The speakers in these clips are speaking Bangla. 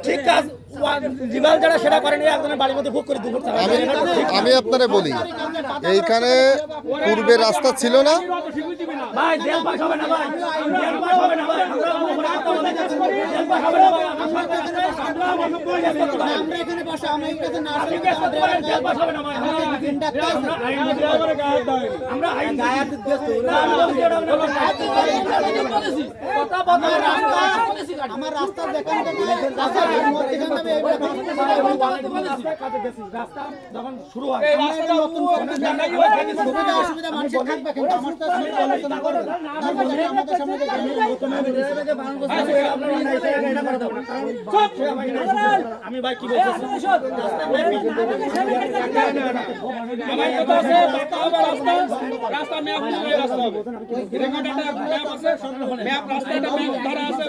ঠিক কাজ রিভাল যারা সেটা করেন একজনের বাড়ির মধ্যে ভোগ করে আমি আপনারে বলি এইখানে পূর্বে রাস্তা ছিল না ভাই জেল পাস হবে না ভাই জেল পাস হবে না ভাই জেল পাস হবে না ভাই আমরা এখানে বসে আমরা এখানে না জেল পাস হবে না ভাই আমরা আইন গায়াত দিয়েছি কথা বন্ধ আমার রাস্তা দেখেন রাস্তা রাস্তা যখন শুরু হয় এই রাস্তাটা নতুন অসুবিধা মানুষ থাকবে কিন্তু আমার তো আলোচনা করব আমাদের সামনে আমি ভাই কি বলছি আমার কথা আছে রাস্তা হবে রাস্তা ম্যাপ অনুযায়ী রাস্তা হবে এরকম একটা ম্যাপ আছে ম্যাপ রাস্তাটা ম্যাপ ধরা আছে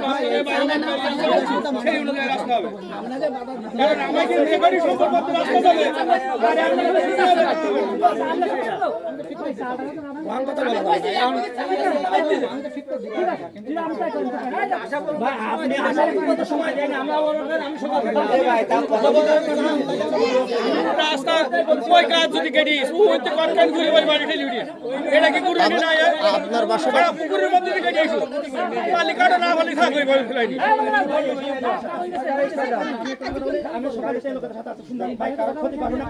সেই অনুযায়ী রাস্তা হবে কারণ আমাকে রেকর্ডিং সম্পর্ক রাস্তা যাবে আপনি আসার কত সময় দেন আমরা আমি সকাল ভাই তা কথা বলতে রাস্তা কই কাজ যদি গেডি ওইতে কনকান ঘুরে ওই বাড়ি ঠেলি উঠি এটা কি ঘুরে না আপনার বাসা পুকুরের মধ্যে থেকে গেছি মালিকাটা না হলে থাকবে বল ফেলাইনি আমি সকালে সেই লোকের সাথে সুন্দর বাইক ক্ষতি করব না